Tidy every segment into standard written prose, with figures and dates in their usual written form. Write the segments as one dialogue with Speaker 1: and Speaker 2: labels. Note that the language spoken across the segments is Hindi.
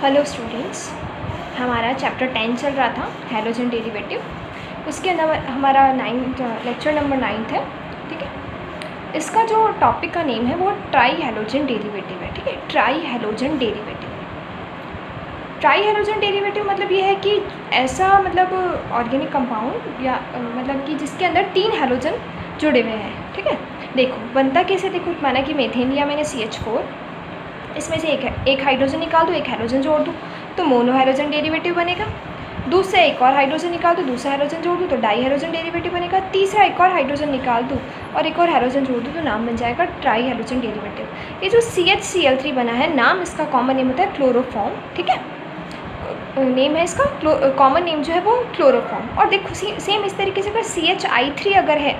Speaker 1: हेलो स्टूडेंट्स, हमारा चैप्टर 10 चल रहा था हैलोजन डेरिवेटिव। उसके अंदर हमारा लेक्चर नंबर 9 है। ठीक है, इसका जो टॉपिक का नेम है वो ट्राई हैलोजन डेरिवेटिव है। ठीक है, try halogen derivative. Try halogen derivative मतलब ये है कि ऐसा मतलब ऑर्गेनिक कंपाउंड या मतलब कि जिसके अंदर 3 हैलोजन जुड़े हुए हैं। ठीक है, देखो बनता कैसे, देखो माना कि मेथेन लिया मैंने CH4, इसमें से एक हाइड्रोजन निकाल दूँ, एक हैलोजन जोड़ दूँ तो मोनो हैलोजन डेरिवेटिव बनेगा। दूसरा एक और हाइड्रोजन निकाल दूँ, दूसरा हाइड्रोजन जोड़ दूँ तो डाई हैलोजन डेरिवेटिव बनेगा। तीसरा एक और हाइड्रोजन निकाल दूँ और एक और हाइड्रोजन जोड़ दूँ तो नाम बन जाएगा ट्राई हैलोजन डेरिवेटिव। ये जो CHCl3 बना है, नाम इसका कॉमन नेम होता है क्लोरोफॉर्म। ठीक है, नेम है इसका, कॉमन नेम जो है वो क्लोरोफॉर्म। और देखो सेम इस तरीके से अगर CHI3 अगर है,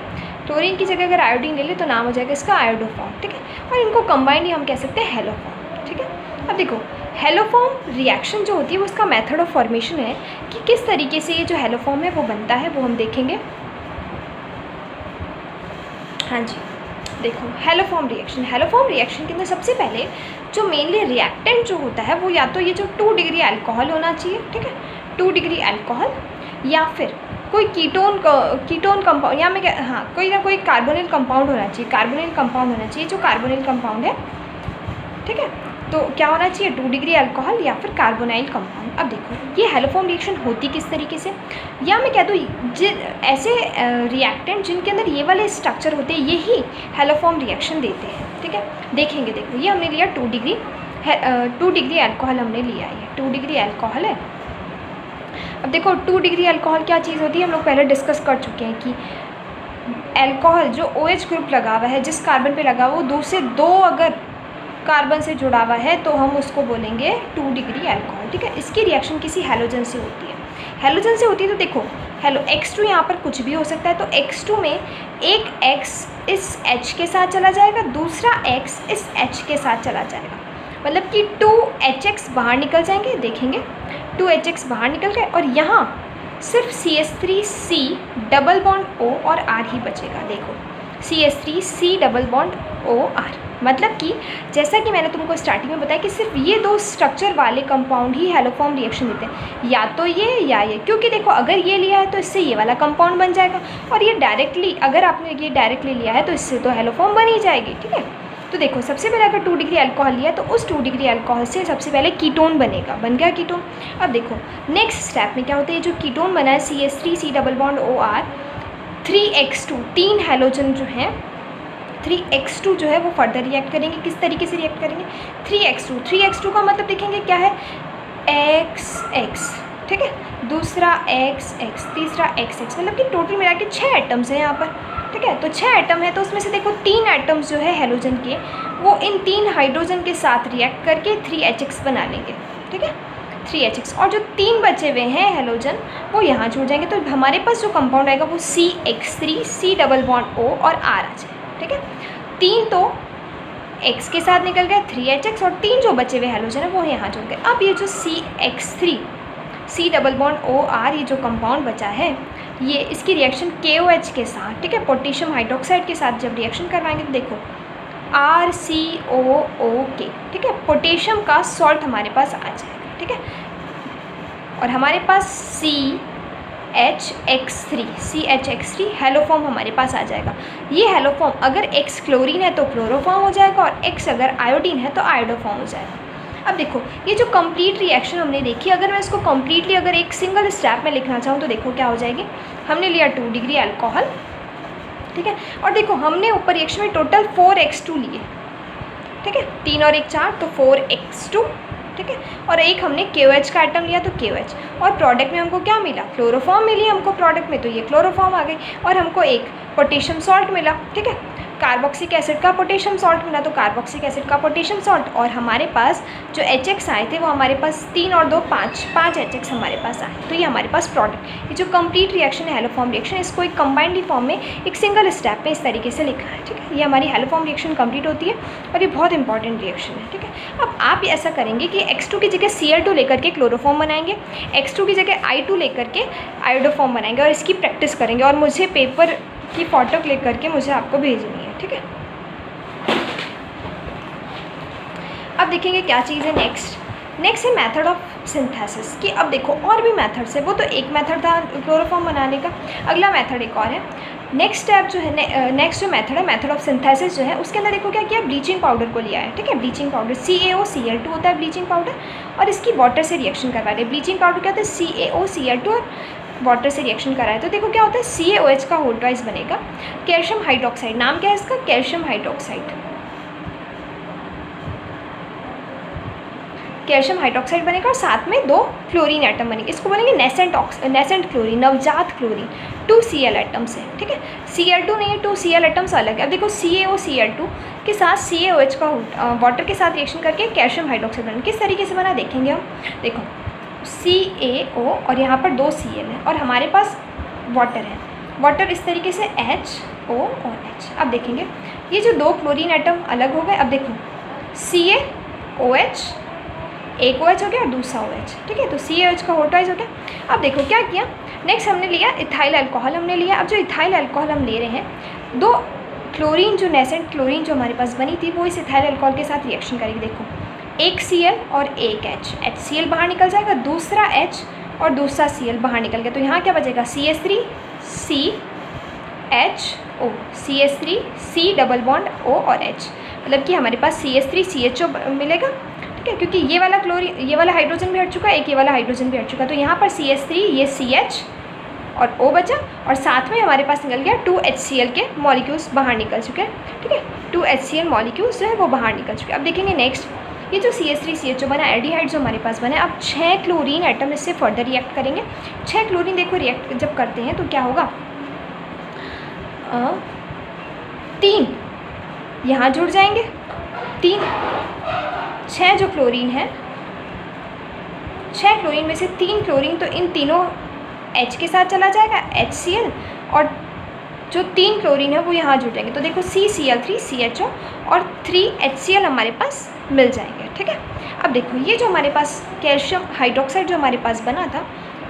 Speaker 1: क्लोरीन की जगह अगर आयोडीन ले ले तो नाम हो जाएगा इसका आयोडोफॉर्म। ठीक है, और इनको कंबाइंड ही हम कह सकते हैं हेलोफॉर्म। ठीक है, अब देखो हेलोफॉर्म रिएक्शन जो होती है वो उसका मेथड ऑफ फॉर्मेशन है कि किस तरीके से ये जो हेलोफॉर्म है वो बनता है, वो हम देखेंगे। हाँ जी, देखो हेलोफॉर्म रिएक्शन के अंदर सबसे पहले जो मेनली रिएक्टेंट जो होता है वो या तो ये जो 2 डिग्री अल्कोहल होना चाहिए। ठीक है, 2 डिग्री अल्कोहल या फिर कोई कीटोन कंपाउंड, या मैं हाँ कोई ना कोई कार्बोनिल कंपाउंड होना चाहिए, जो कार्बोनिल कंपाउंड है। ठीक है, तो क्या होना चाहिए, 2 डिग्री अल्कोहल या फिर कार्बोनाइल कंपाउंड। अब देखो ये हेलोफॉर्म रिएक्शन होती किस तरीके से, या मैं कह दूँ ऐसे रिएक्टेंट जिनके अंदर ये वाले स्ट्रक्चर होते हैं यही हेलोफॉर्म रिएक्शन देते हैं। ठीक है, देखेंगे। देखो ये हमने लिया 2 डिग्री अल्कोहल हमने लिया, ये 2 डिग्री अल्कोहल है। अब देखो 2 डिग्री अल्कोहल क्या चीज़ होती है, हम लोग पहले डिस्कस कर चुके हैं कि अल्कोहल जो OH ग्रुप लगा हुआ है, जिस कार्बन पे लगा हुआ वो 2 से 2 अगर कार्बन से जुड़ा हुआ है तो हम उसको बोलेंगे 2 डिग्री अल्कोहल। ठीक है, इसकी रिएक्शन किसी हैलोजन से होती है, तो देखो X2 यहाँ पर कुछ भी हो सकता है। तो X2 में एक X इस H के साथ चला जाएगा, दूसरा X इस H के साथ चला जाएगा, मतलब कि 2HX बाहर निकल जाएंगे। देखेंगे 2HX बाहर निकल गए और यहाँ सिर्फ CH3C डबल बॉन्ड O और R ही बचेगा। देखो CH3C डबल बॉन्ड OR, मतलब कि जैसा कि मैंने तुमको स्टार्टिंग में बताया कि सिर्फ ये 2 स्ट्रक्चर वाले कंपाउंड ही हेलोफॉर्म रिएक्शन देते हैं, या तो ये या ये। क्योंकि देखो अगर ये लिया है तो इससे ये वाला कंपाउंड बन जाएगा, और ये डायरेक्टली अगर आपने ये डायरेक्टली लिया है तो इससे तो हेलोफॉर्म बन ही जाएगी। ठीक है, तो देखो सबसे पहले अगर 2 डिग्री अल्कोहल लिया तो उस 2 डिग्री अल्कोहल से सबसे पहले कीटोन बनेगा, बन गया कीटोन। अब देखो नेक्स्ट स्टेप में क्या होता है, जो कीटोन बना है CH3C double bond OR 3X2, 3 halogen जो हैं 3X2 जो है वो फर्दर रिएक्ट करेंगे। किस तरीके से रिएक्ट करेंगे, 3X2 का मतलब देखेंगे क्या है, XX। ठीक है, दूसरा XX, तीसरा XX, मतलब कि टोटल मिला के 6 एटम्स हैं यहाँ पर। ठीक है, तो 6 एटम है तो उसमें से देखो 3 एटम्स जो है हैलोजन के वो इन 3 हाइड्रोजन के साथ रिएक्ट करके 3HX बना लेंगे। ठीक है, 3HX, और जो 3 बचे हुए हैं हैलोजन वो यहाँ जुड़ जाएंगे। तो हमारे पास जो कंपाउंड आएगा वो CH3C डबल बॉन्ड O और R आ जाए। ठीक है, 3 तो X के साथ निकल गए 3HX, और 3 जो बचे हुए हैलोजन है वो यहाँ जुड़ गए। अब ये जो CH3C डबल बॉन्ड OR ये जो कंपाउंड बचा है, ये इसकी रिएक्शन KOH के साथ, ठीक है, पोटेशियम हाइड्रोक्साइड के साथ जब रिएक्शन करवाएंगे तो देखो RCOOK, ठीक है, पोटेशियम का सॉल्ट हमारे पास आ जाएगा। ठीक है, और हमारे पास CHX3 हेलोफॉर्म हमारे पास आ जाएगा। ये हेलोफॉर्म अगर X क्लोरीन है तो क्लोरोफॉर्म हो जाएगा, और X अगर आयोडीन है तो आयोडोफॉर्म हो जाएगा। अब देखो ये जो कंप्लीट रिएक्शन हमने देखी, अगर मैं इसको कम्प्लीटली अगर एक सिंगल स्टेप में लिखना चाहूँ तो देखो क्या हो जाएगी, हमने लिया 2 डिग्री अल्कोहल। ठीक है, और देखो हमने ऊपर रिएक्शन में टोटल 4X2 लिए। ठीक है, 3 और 1 4, तो 4X2। ठीक है, और एक हमने KOH का आइटम लिया तो KOH, और प्रोडक्ट में हमको क्या मिला, क्लोरोफॉर्म मिली हमको प्रोडक्ट में, तो ये क्लोरोफॉर्म आ गई, और हमको एक पोटेशियम सॉल्ट मिला। ठीक है, कार्बोक्सिक एसिड का पोटेशियम सॉल्ट मिला तो कार्बोक्सिक एसिड का पोटेशियम सॉल्ट, और हमारे पास जो HX आए थे वो हमारे पास 3 और 2 5 HX हमारे पास आए, तो ये हमारे पास प्रोडक्ट। ये जो कंप्लीट रिएक्शन है हेलोफॉर्म रिएक्शन, इसको एक कंबाइंड फॉर्म में एक सिंगल स्टेप में इस तरीके से लिखा है। ठीक है, ये हमारी हेलोफॉर्म रिएक्शन कंप्लीट होती है और ये बहुत इंपॉर्टेंट रिएक्शन है। ठीक है, अब आप ऐसा करेंगे कि X2 की जगह Cl2 लेकर के क्लोरोफॉर्म बनाएंगे, X2 की जगह I2 लेकर के आयोडोफॉर्म बनाएंगे, और इसकी प्रैक्टिस करेंगे, और मुझे पेपर की फ़ोटो क्लिक करके मुझे आपको भेजनी है। ठीक है, अब देखेंगे क्या चीज़ है नेक्स्ट, नेक्स्ट है मेथड ऑफ सिंथेसिस कि अब देखो और भी मेथड्स है, वो तो एक मेथड था क्लोरोफॉर्म बनाने का, अगला मेथड एक और है। नेक्स्ट स्टेप जो है, नेक्स्ट जो मेथड है मेथड ऑफ सिंथेसिस जो है, उसके अंदर देखो क्या किया, ब्लीचिंग पाउडर को लिया है, ठीक है। ब्लीचिंग पाउडर CaOCl2 होता है ब्लीचिंग पाउडर, और इसकी वाटर से रिएक्शन करवा रहे हैं। ब्लीचिंग पाउडर क्या होता है, CaOCl2 और वाटर से रिएक्शन करा है, तो देखो क्या होता है, CaOH का होल ट्वाइस बनेगा कैल्शियम हाइड्रोक्साइड, नाम क्या है इसका, कैल्शियम हाइड्रोक्साइड। कैल्शियम हाइड्रोक्साइड बनेगा और साथ में 2 क्लोरीन एटम बनेंगे, इसको बनेंगे नेसेंट क्लोरीन, नवजात क्लोरीन, 2 Cl एटम्स है, ठीक है। Cl2 नहीं है, 2 Cl एटम्स अलग है। अब देखो CaOCl2 के साथ CaOH का वाटर के साथ रिएक्शन करके कैल्शियम हाइड्रोक्साइड बना, किस तरीके से बना देखेंगे हम। देखो CaO और यहाँ पर 2 Cl है और हमारे पास वाटर है, वाटर इस तरीके से HO और H। अब देखेंगे ये जो 2 क्लोरीन एटम अलग हो गए। अब देखो CaOH, एक OH हो गया और दूसरा OH, ठीक है, तो CaOH का होल ट्वाइस हो गया। अब देखो क्या किया, नेक्स्ट हमने लिया इथाइल अल्कोहल हमने लिया। अब जो इथाइल अल्कोहल हम ले रहे हैं, 2 क्लोरीन जो नेसेंट क्लोरीन जो हमारे पास बनी थी वो इस इथाइल अल्कोहल के साथ रिएक्शन करेगी। देखो एक Cl और एक HCl बाहर निकल जाएगा, दूसरा H और दूसरा Cl बाहर निकल गया, तो यहाँ क्या बचेगा, CH3CHO, CH3C double bond O और H, मतलब कि हमारे पास CH3CHO मिलेगा, ठीक है, क्योंकि ये वाला क्लोरीन, ये वाला हाइड्रोजन भी हट चुका है, एक ये वाला हाइड्रोजन भी हट चुका है, तो यहाँ पर CH3, ये CH और O बचा, और साथ में हमारे पास निकल गया 2 HCl के मॉलिक्यूल्स बाहर निकल चुके हैं, ठीक है, 2 HCl मॉलिक्यूल्स जो है वो बाहर निकल चुके हैं। अब देखेंगे नेक्स्ट, ये जो CH3CHO बना, एल्डिहाइड जो हमारे पास बना है, अब 6 क्लोरीन एटम इससे फर्दर रिएक्ट करेंगे। 6 क्लोरीन देखो रिएक्ट जब करते हैं तो क्या होगा, 3 यहाँ जुड़ जाएंगे, 6 जो क्लोरीन है, 6 क्लोरीन में से 3 क्लोरीन तो इन तीनों H के साथ चला जाएगा, HCl, और जो 3 क्लोरीन है वो यहाँ जुड़ जाएंगे, तो देखो CCl3CHO और 3 HCl हमारे पास मिल जाएंगे, ठीक है। अब देखो ये जो हमारे पास कैल्शियम हाइड्रोक्साइड जो हमारे पास बना था,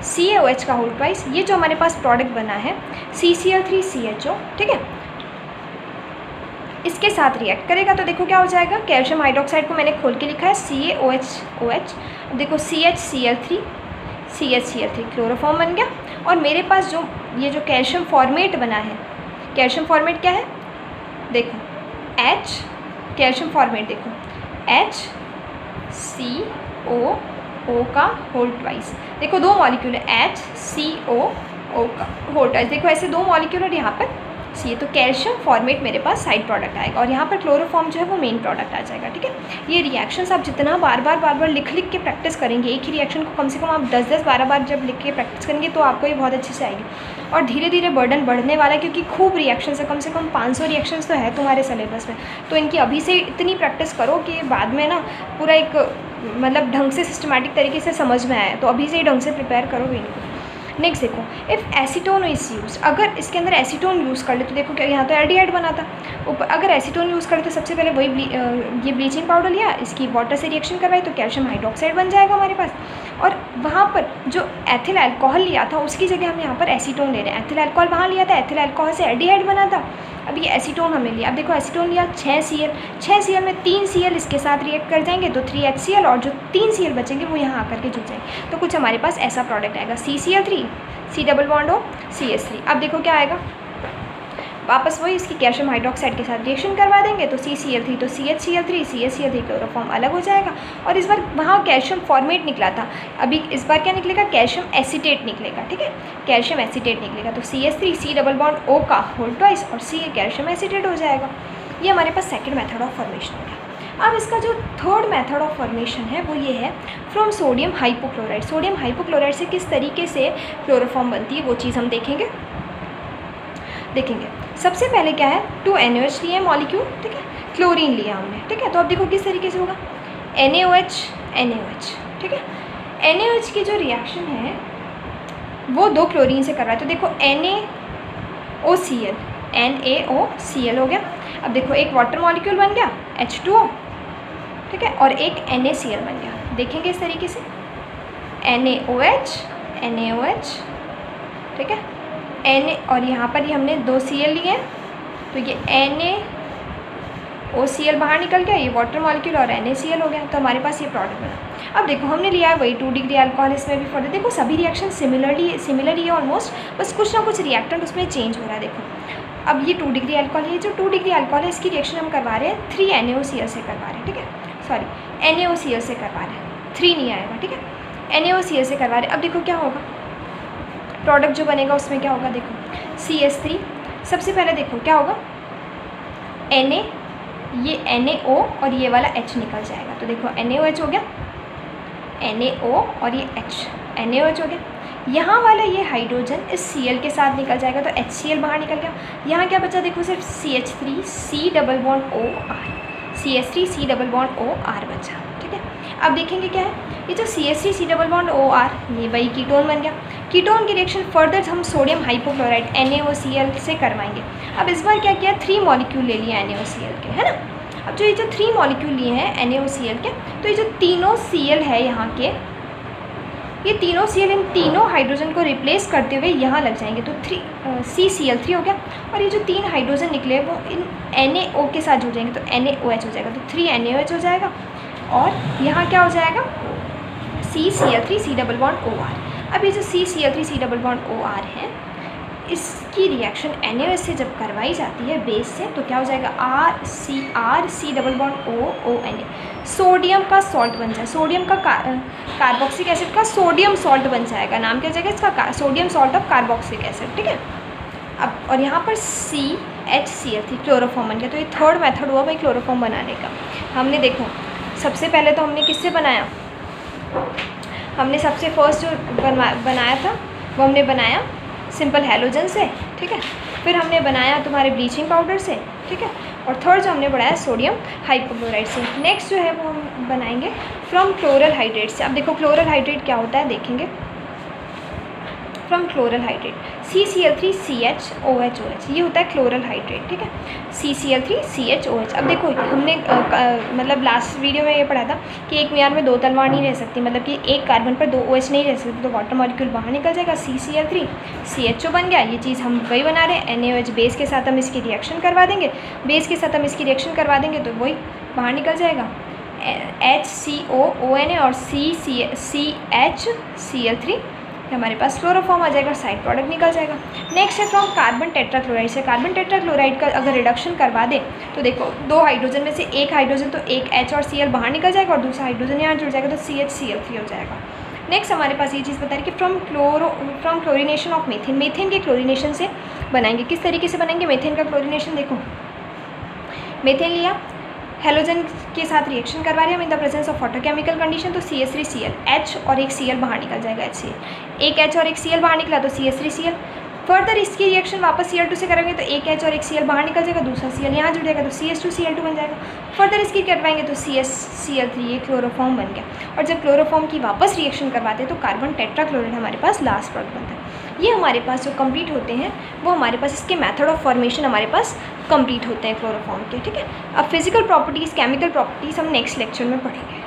Speaker 1: CaOH का होल ट्वाइस, ये जो हमारे पास प्रोडक्ट बना है CCl3CHO, ठीक है, इसके साथ रिएक्ट करेगा, तो देखो क्या हो जाएगा, कैल्शियम हाइड्रोक्साइड को मैंने खोल के लिखा है CaOH, देखो CHCl3 CHCl3 क्लोरोफॉर्म बन गया, और मेरे पास जो ये जो कैल्शियम फॉर्मेट बना है, कैल्शियम फॉर्मेट क्या है, देखो H, कैल्शियम फॉर्मेट देखो HCOO का होल ट्वाइस, देखो 2 मॉलिक्यूल है HCOO का होल ट्वाइस, देखो ऐसे 2 मॉलिक्यूल और यहाँ पर C, तो कैल्शियम फॉर्मेट मेरे पास साइड प्रोडक्ट आएगा, और यहाँ पर क्लोरोफॉर्म जो है वो मेन प्रोडक्ट आ जाएगा, ठीक है। ये रिएक्शंस आप जितना बार बार लिख के प्रैक्टिस करेंगे, एक ही रिएक्शन को कम से कम आप 10-10 12 बार जब लिख के प्रैक्टिस करेंगे तो आपको ये बहुत अच्छे से आएगी, और धीरे धीरे बर्डन बढ़ने वाला है, क्योंकि खूब रिएक्शंस है, कम से कम 500 रिएक्शंस तो है तुम्हारे सिलेबस में, तो इनकी अभी से इतनी प्रैक्टिस करो कि बाद में ना पूरा एक मतलब ढंग से सिस्टमेटिक तरीके से समझ में आए, तो अभी से ही ढंग से प्रिपेयर करोगे इनको। नेक्स्ट देखो, इफ़ एसीटोन इज यूज, अगर इसके अंदर एसीटोन यूज़ कर ले, तो देखो क्या यहाँ तो एल्डिहाइड बना था, ऊपर अगर एसीटोन यूज़ कर ले तो सबसे पहले वही ये ब्लीचिंग पाउडर लिया, इसकी वाटर से रिएक्शन करवाई तो कैल्शियम हाइड्रोक्साइड बन जाएगा हमारे पास, और वहाँ पर जो एथिल अल्कोहल लिया था उसकी जगह हम यहाँ पर एसीटोन ले रहे हैं। एथिल अल्कोहल वहाँ लिया था, एथिल अल्कोहल से एल्डिहाइड बना था, अब ये एसीटोन हमने लिया। अब देखो एसीटोन लिया 6 Cl में 3 Cl इसके साथ रिएक्ट कर जाएंगे, तो 3 HCl, और जो 3 Cl बचेंगे वो यहाँ आकर के जुड़ जाएंगे, तो कुछ हमारे पास ऐसा प्रोडक्ट आएगा CCl3 C double bond O CH3। अब देखो क्या आएगा, वापस वही इसकी कैल्शियम हाइड्रोक्साइड के साथ रिएक्शन करवा देंगे, तो CCl3 तो CHCl3 क्लोरोफॉर्म अलग हो जाएगा, और इस बार वहाँ कैल्शियम फॉर्मेट निकला था, अभी इस बार क्या निकलेगा, कैल्शियम एसीटेट निकलेगा, ठीक है, कैल्शियम एसीटेट निकलेगा, तो CH3 C double bond O का होल ट्वाइस और C कैल्शियम एसीटेट हो जाएगा। ये हमारे पास सेकेंड मेथड ऑफ फॉर्मेशन हो गया। अब इसका जो थर्ड मेथड ऑफ फॉर्मेशन है वो ये है from sodium hypochlorite. Sodium hypochlorite से किस तरीके से क्लोरोफॉर्म बनती है वो चीज़ हम देखेंगे। सबसे पहले क्या है, 2 NaOH लिए मॉलिक्यूल, ठीक है, क्लोरीन लिया हमने, ठीक है, तो अब देखो किस तरीके से होगा, NaOH NaOH, ठीक है, NaOH की जो रिएक्शन है वो 2 क्लोरीन से कर रहा है, तो देखो NaOCl NaOCl हो गया। अब देखो एक वाटर मॉलिक्यूल बन गया H2O, ठीक है, और एक NaCl बन गया, देखेंगे इस तरीके से NaOH NaOH, ठीक है, और यहाँ पर ये हमने 2 Cl लिए, तो ये OCl बाहर निकल गया, ये वाटर मॉलिक्यूल और NaCl हो गया, तो हमारे पास ये प्रोडक्ट बना। अब देखो हमने लिया है वही 2 डिग्री अल्कोहल, इसमें भी फर्दर देखो सभी रिएक्शन सिमिलर ही है ऑलमोस्ट, बस कुछ ना कुछ रिएक्टेंट उसमें चेंज हो रहा है। देखो अब ये 2 डिग्री अल्कोहल है, जो 2 डिग्री अल्कोहल है इसकी रिएक्शन हम करवा रहे हैं 3 NaOCl से करवा रहे हैं, ठीक है, सॉरी NaOCl से करवा रहे हैं, 3 नहीं आएगा, ठीक है, NaOCl से करवा रहे हैं। अब देखो क्या होगा, प्रोडक्ट जो बनेगा उसमें क्या होगा, देखो CH3, सबसे पहले देखो क्या होगा, Na, ये NaO और ये वाला H निकल जाएगा, तो देखो NaOH हो गया, NaO और ये H, NaOH हो गया। यहाँ वाला ये हाइड्रोजन इस Cl के साथ निकल जाएगा, तो HCl बाहर निकल गया। यहाँ क्या बचा, देखो सिर्फ CH3 C double bond OR, CH3 C double bond OR बचा, ठीक है। अब देखेंगे क्या है, ये जो CH3 C double bond OR, ये वही कीटोन बन गया। कीटोन की रिएक्शन फर्दर हम सोडियम हाइपोक्लोराइड NaOCl से करवाएंगे। अब इस बार क्या किया, 3 मॉलिक्यूल ले लिया NaOCl के, है ना। अब जो ये जो 3 मॉलिक्यूल लिए हैं NaOCl के, तो ये जो तीनों Cl है यहाँ के, ये तीनों Cl इन तीनों हाइड्रोजन को रिप्लेस करते हुए यहाँ लग जाएंगे, तो CCl3 हो गया। और ये जो 3 हाइड्रोजन निकले वो इन NaO के साथ जुड़ जाएंगे, तो NaOH हो जाएगा, तो 3 NaOH हो जाएगा। और यहाँ क्या हो जाएगा, CCl3 C double bond OR। अब ये जो CCl3 C double bond OR है, इसकी रिएक्शन NaOH से जब करवाई जाती है बेस से, तो क्या हो जाएगा, RC double bond ONA, sodium का सॉल्ट बन जाए, सोडियम का कार्बोक्सिक एसिड का सोडियम सॉल्ट बन जाएगा। नाम क्या हो जाएगा इसका, sodium salt of carboxylic acid, ठीक है। अब और यहाँ पर CHCl3 क्लोरोफॉर्म बन गया, तो ये थर्ड मेथड हुआ भाई क्लोरोफॉर्म बनाने का। हमने देखो सबसे पहले तो हमने किससे बनाया, हमने सबसे फर्स्ट जो बनाया था वो हमने बनाया सिंपल हैलोजन से, ठीक है। फिर हमने बनाया तुम्हारे ब्लीचिंग पाउडर से, ठीक है। और थर्ड जो हमने बनाया सोडियम हाइपोक्लोराइड से। नेक्स्ट जो है वो हम बनाएंगे फ्रॉम क्लोरल हाइड्रेट से। अब देखो क्लोरल हाइड्रेट क्या होता है देखेंगे, फ्रॉम क्लोरल हाइड्रेट CCl3CHOHOH, ये होता है क्लोरल हाइड्रेट, ठीक है, CCl3CHOH। अब देखो हमने मतलब लास्ट वीडियो में ये पढ़ा था कि एक म्यार में 2 तलवार नहीं रह सकती, मतलब कि एक कार्बन पर 2 OH नहीं रह सकती, तो वाटर मॉलिक्यूल बाहर निकल जाएगा, CCl3CHO बन गया। ये चीज़ हम वही बना रहे हैं, NaOH बेस के साथ हम इसकी रिएक्शन करवा देंगे, बेस के साथ हम इसकी रिएक्शन करवा देंगे तो वही बाहर निकल जाएगा, HCOONA और CHCl3, हमारे पास क्लोरोफॉर्म आ जाएगा, साइड प्रोडक्ट निकल जाएगा। नेक्स्ट है फ्रॉम कार्बन टेट्राक्लोराइड से। कार्बन टेट्राक्लोराइड का अगर रिडक्शन करवा दे तो देखो 2 हाइड्रोजन में से एक हाइड्रोजन तो एक H और Cl बाहर निकल जाएगा और दूसरा हाइड्रोजन यहाँ जुड़ जाएगा, तो CHCl3 हो जाएगा। नेक्स्ट हमारे पास ये चीज़ बता रही कि from chlorination of methane, methane के क्लोरीनेशन से बनाएंगे। किस तरीके से बनाएंगे मीथेन का क्लोरीनेशन, देखो मीथेन लिया, हेलोजन के साथ रिएक्शन करवा रहे हैं in the presence of photochemical condition, तो CH3Cl, H और एक Cl बाहर निकल जाएगा, HCl, एक H और एक Cl बाहर निकला तो CH3Cl। फर्दर इसकी रिएक्शन वापस Cl2 से करेंगे तो एक H और एक Cl बाहर निकल जाएगा, दूसरा Cl यहाँ जुड़ जाएगा तो CH2Cl2 बन जाएगा। फर्दर इसकी करवाएंगे तो CHCl3, ये क्लोरोफॉर्म बन गया। और जब क्लोरोफॉर्म की वापस रिएक्शन करवाते हैं तो कार्बन टेट्राक्लोराइड हमारे पास लास्ट प्रोडक्ट बनता है। ये हमारे पास जो कंप्लीट होते हैं वो हमारे पास इसके मेथड ऑफ फॉर्मेशन हमारे पास कंप्लीट होते हैं क्लोरोफॉर्म के, ठीक है। अब फिजिकल प्रॉपर्टीज़, केमिकल प्रॉपर्टीज़ हम नेक्स्ट लेक्चर में पढ़ेंगे।